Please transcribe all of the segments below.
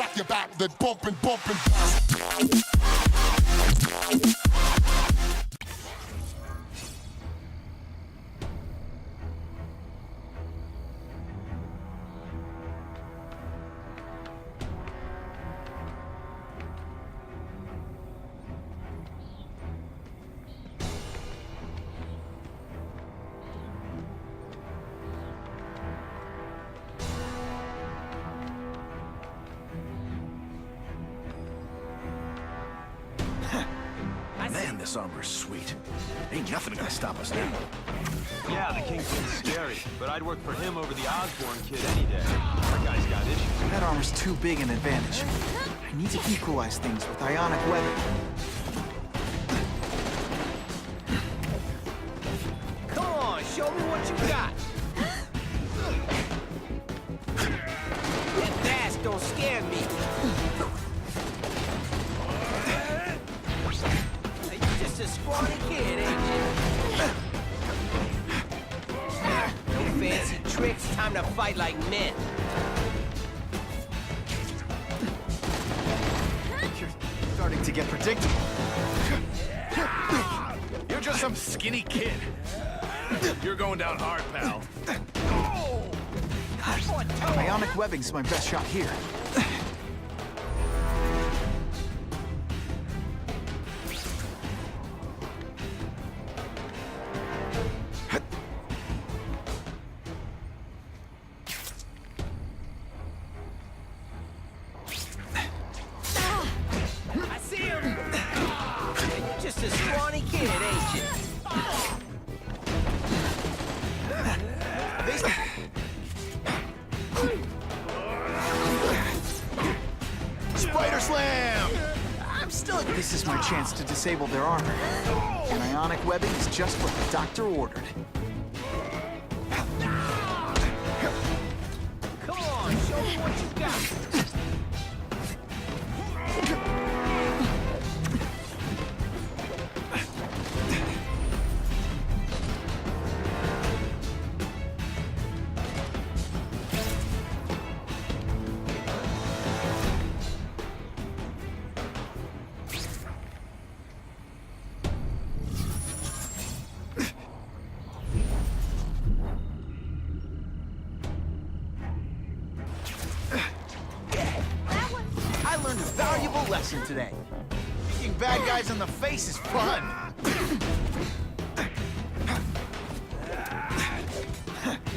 crack your back, then bumping. Man, this armor's sweet. Ain't nothing gonna stop us now. Yeah, the Kingpin's scary, but I'd work for him over the Osborn kid any day. That guy's got issues. That armor's too big an advantage. I need to equalize things with ionic webbing. Come on, show me what you got. That mask don't scare me. You're just a scrawny kid, ain't you? No fancy tricks, time to fight like men. You're starting to get predictable. You're just some skinny kid. You're going down hard, pal. Ionic webbing's my best shot here. I see him! You're just a scrawny kid, ain't you? Spider Slam! This is my chance to disable their armor. And ionic webbing is just what the doctor ordered. Come on, show me what you got. I learned a valuable lesson today. Kicking bad guys in the face is fun.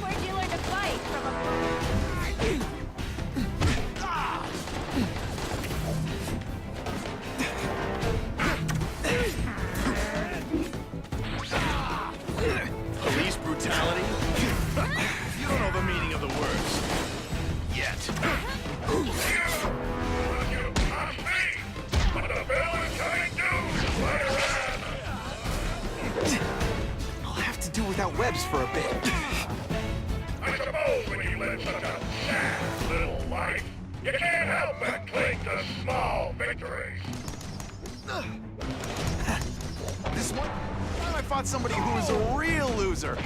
Where'd you learn to fight? From a... Police brutality? You don't know the meaning of the words. Yet. I'll have to do without webs for a bit. I suppose when you live such a sad little life, you can't help but cling to small victories. This one time I fought somebody who was a real loser.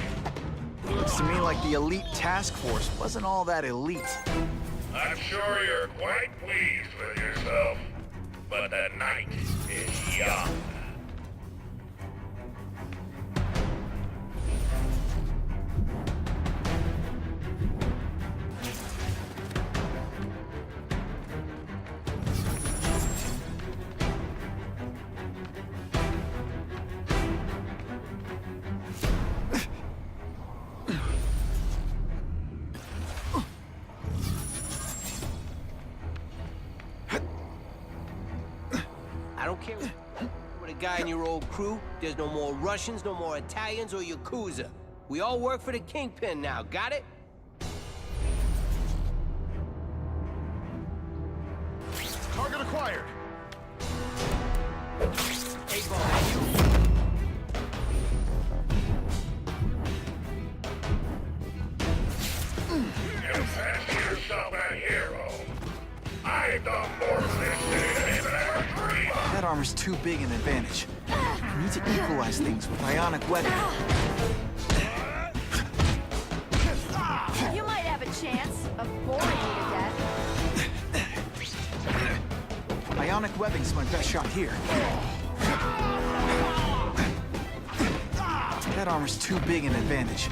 Looks to me like the elite task force wasn't all that elite. I'm sure you're quite pleased with yourself, but the night is young. I don't care what a guy in your old crew. There's no more Russians, no more Italians or Yakuza. We all work for the Kingpin now, got it? Target acquired. Hey, boy, you. You fancy yourself a hero. I've done more for this city than even ever dreamed of. That armor's too big an advantage. I need to equalize things with ionic webbing. You might have a chance of boring me to death. Ionic webbing's my best shot here. That armor's too big an advantage.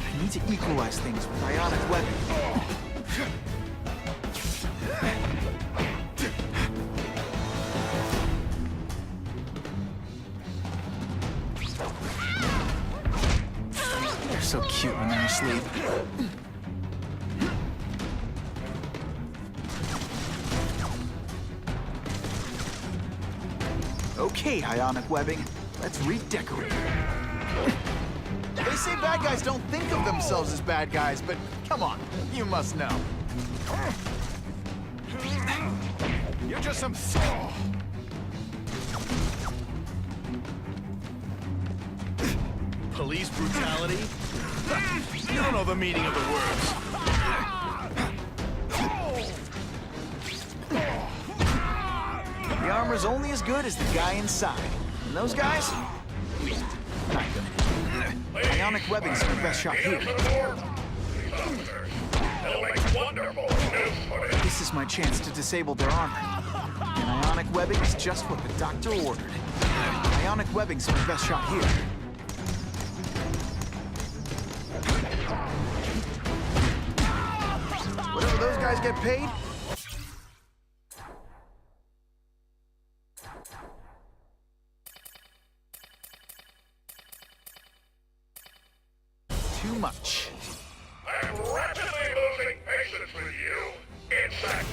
I need to equalize things with ionic webbing. They're so cute when they're asleep. Okay, ionic webbing. Let's redecorate. They say bad guys don't think of themselves as bad guys, but come on, you must know. You're just some... Police brutality? You don't know the meaning of the words. The armor's only as good as the guy inside. And those guys? Not good. Ionic webbing's my best shot here. This is my chance to disable their armor. And ionic webbing is just what the doctor ordered. Ionic webbing's my best shot here. Whatever those guys get paid, too much. I'm rapidly losing patience with you, insect.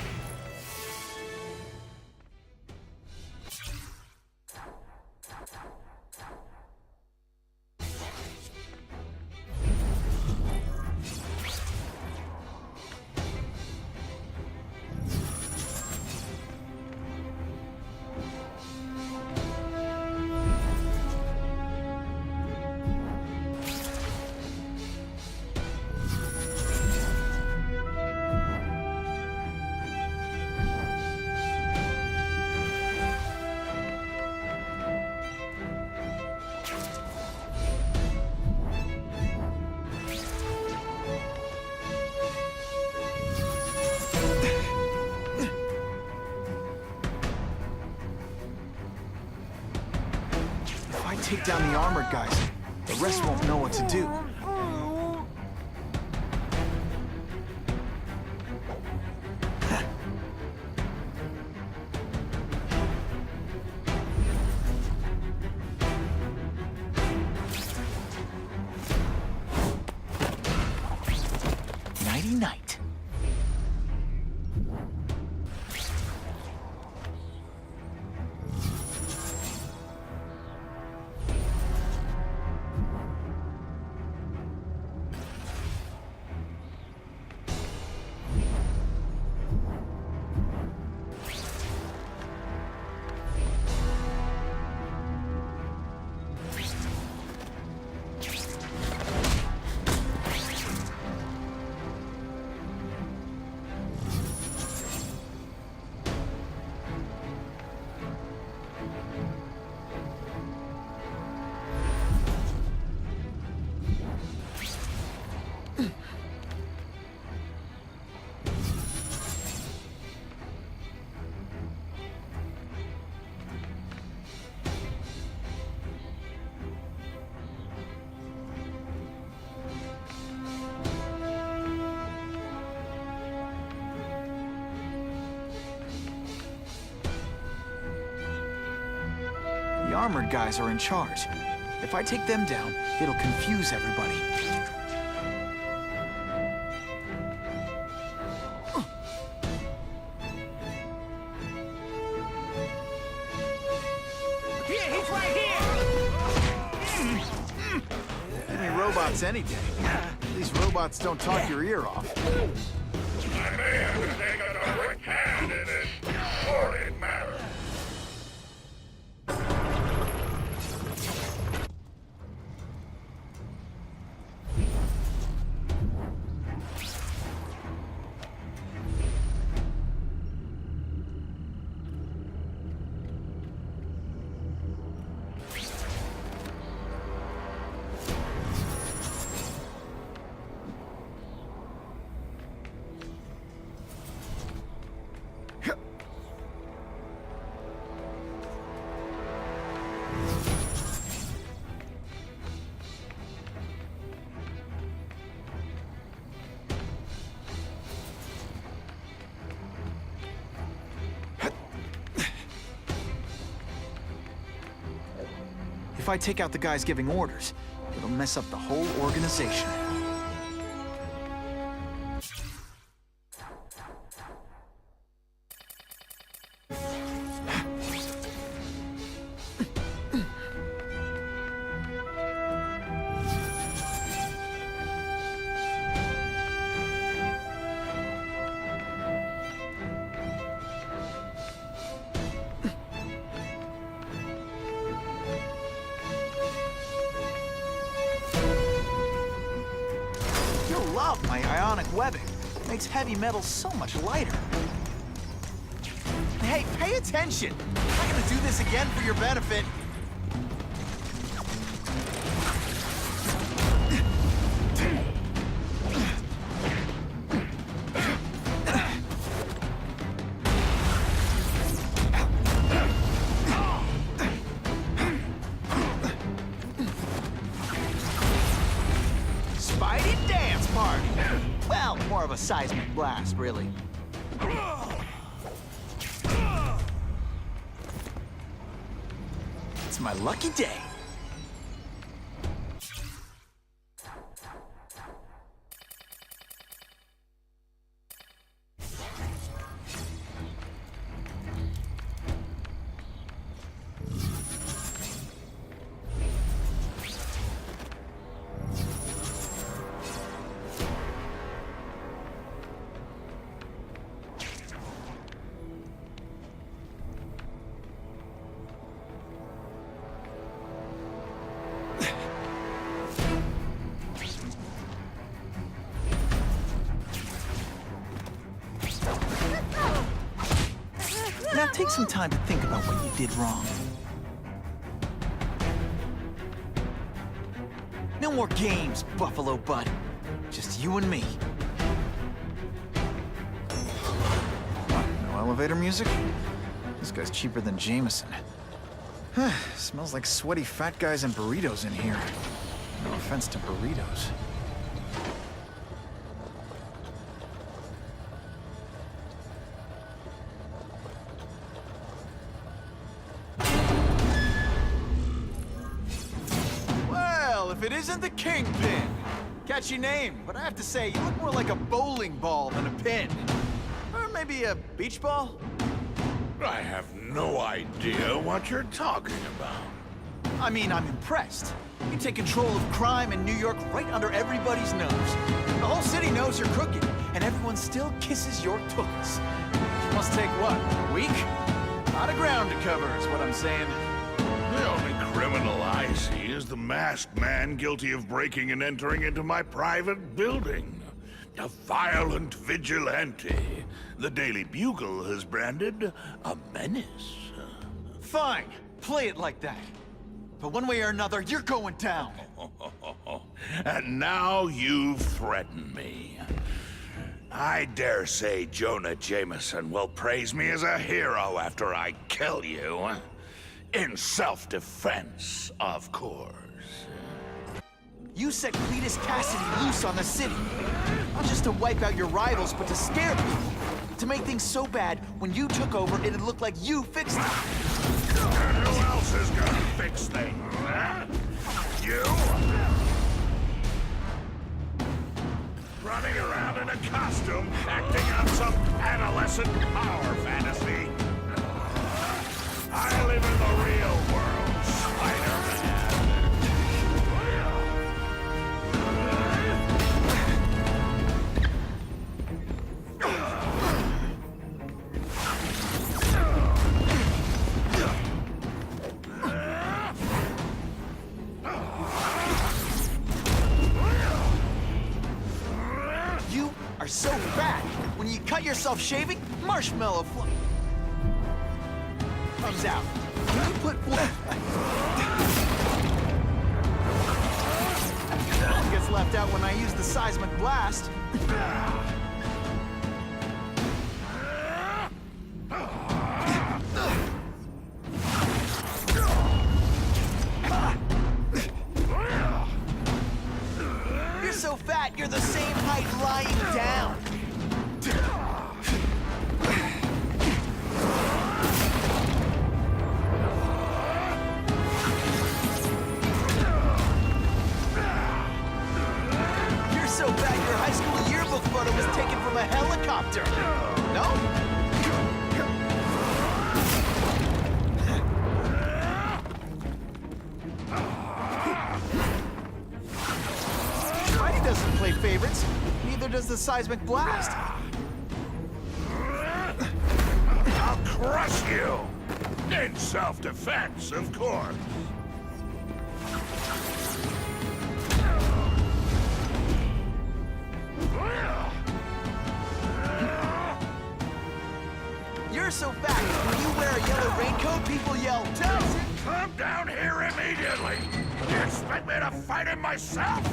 Take down the armored guys. The rest won't know what to do. Nighty-night. The armored guys are in charge. If I take them down, it'll confuse everybody. Here, he's right here! Give me robots any day. These robots don't talk your ear off. I may have to take a direct hand in this sordid matter. I take out the guys giving orders, it'll mess up the whole organization. Love my ionic webbing. Makes heavy metal so much lighter. Hey, pay attention! I'm not gonna do this again for your benefit. Well, more of a seismic blast, really. It's my lucky day. Now take some time to think about what you did wrong. No more games, Buffalo Butt. Just you and me. No elevator music? This guy's cheaper than Jameson. Smells like sweaty fat guys and burritos in here. No offense to burritos. If it isn't the Kingpin. Catchy name, but I have to say, you look more like a bowling ball than a pin. Or maybe a beach ball? I have no idea what you're talking about. I mean, I'm impressed. You take control of crime in New York right under everybody's nose. The whole city knows you're crooked, and everyone still kisses your tuchus. Must take what, a week? A lot of ground to cover is what I'm saying. The only criminal I see is the masked man guilty of breaking and entering into my private building. A violent vigilante. The Daily Bugle has branded a menace. Fine, play it like that. But one way or another, you're going down. And now you threaten me. I dare say Jonah Jameson will praise me as a hero after I kill you. In self-defense, of course. You set Cletus Cassidy loose on the city. Not just to wipe out your rivals, but to scare people. To make things so bad, when you took over, it'd look like you fixed it. And who else is gonna fix things, huh? You? Running around in a costume, acting out some adolescent power fantasy. I live in the real world, Spiderman. You are so fat. When you cut yourself shaving, marshmallow comes out. When you put gets left out when I use the seismic blast. You're so fat, you're the same height lying down. seismic blast. I'll crush you! In self-defense, of course. You're so fat, when you wear a yellow raincoat, people yell, "Taxi!" Come down here immediately! You expect me to fight him myself?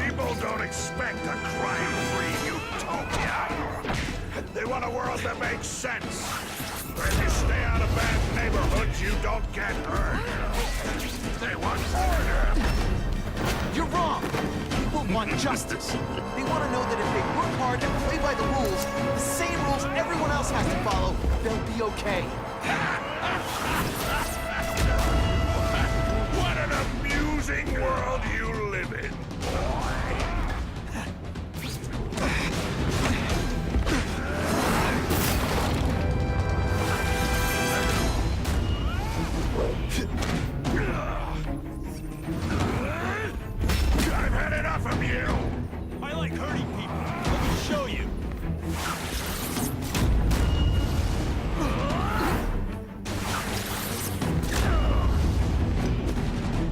People don't expect a crime-free utopia. They want a world that makes sense. If you stay out of bad neighborhoods, you don't get hurt. They want order. You're wrong. People want justice. They want to know that if they work hard and play by the rules, the same rules everyone else has to follow, they'll be okay. What an amusing world you live in, boy. I've had enough of you. I like hurting people. Let me show you.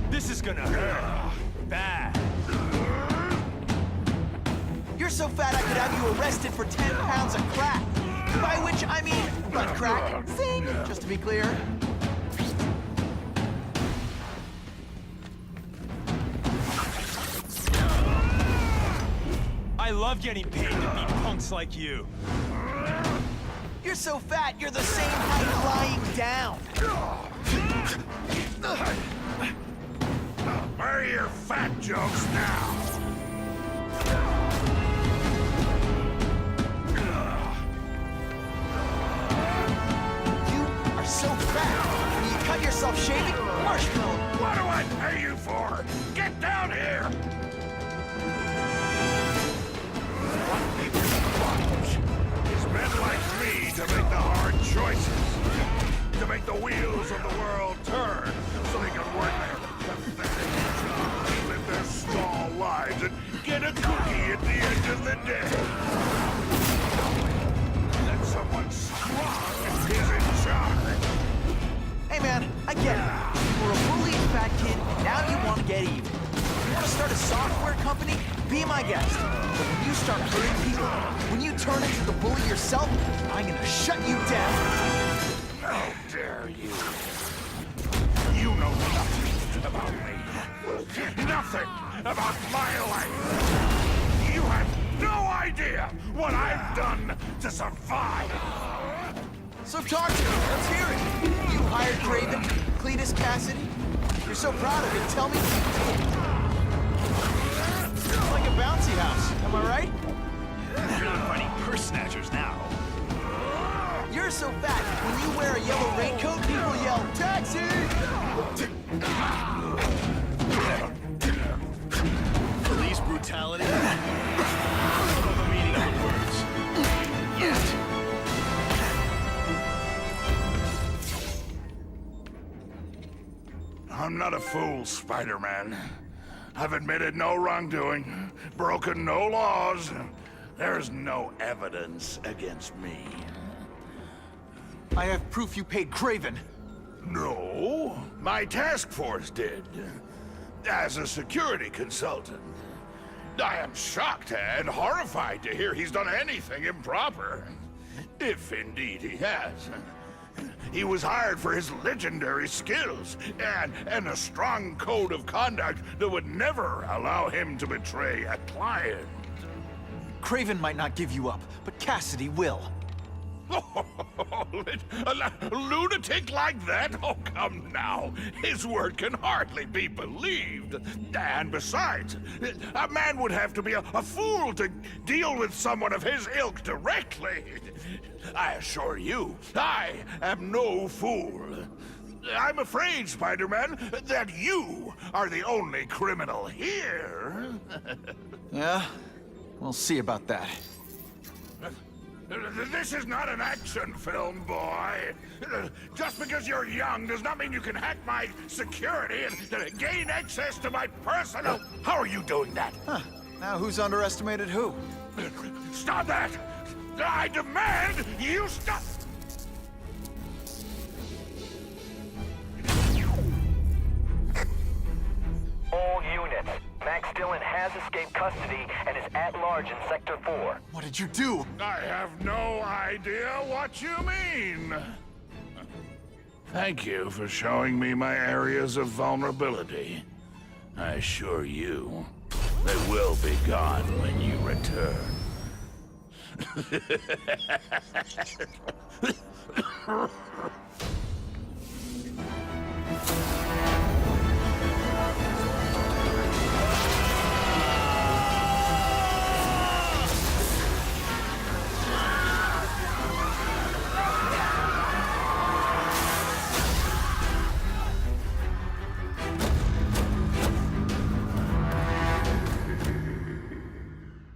This is gonna hurt. Bad. You're so fat I could have you arrested for 10 pounds of crack. By which I mean butt crack. Zing! Just to be clear. I love getting paid to beat punks like you. You're so fat, you're the same height lying down. Where are your fat jokes now? You are so fat. When you cut yourself shaving, marshmallow. What do I pay you for? Get down here! It's men like me to make the hard choices. To make the wheels of the world turn so they can work their pathetic jobs, live their small lives, and get a cookie at the end of the day. That someone strong is in charge. Hey man, I get it. You were a bullying fat kid, now you want to get even. You want to start a software company? Be my guest. But when you start hurting people, when you turn into the bully yourself, I'm gonna shut you down. How dare you? You know nothing about me. Nothing about my life. You have no idea what I've done to survive. So talk to me, let's hear it. You hired Kraven, Cletus Cassidy. You're so proud of it, tell me what you did. It's like a bouncy house, am I right? You're not fighting purse snatchers now. You're so fat, when you wear a yellow raincoat, people yell, "Taxi!" Police brutality? I don't know the meaning of the words. Yet. I'm not a fool, Spider-Man. I've admitted no wrongdoing, broken no laws. There's no evidence against me. I have proof you paid Kraven. No, my task force did. As a security consultant. I am shocked and horrified to hear he's done anything improper. If indeed he has. He was hired for his legendary skills and a strong code of conduct that would never allow him to betray a client. Kraven might not give you up, but Cassidy will. A lunatic like that? Oh, come now. His word can hardly be believed. And besides, a man would have to be a fool to deal with someone of his ilk directly. I assure you, I am no fool. I'm afraid, Spider-Man, that you are the only criminal here. Yeah? We'll see about that. This is not an action film, boy. Just because you're young does not mean you can hack my security and gain access to my personal... How are you doing that? Huh. Now who's underestimated who? Stop that! I demand you stop! All units. Max Dillon has escaped custody and is at large in Sector 4. What did you do? I have no idea what you mean. Thank you for showing me my areas of vulnerability. I assure you, they will be gone when you return.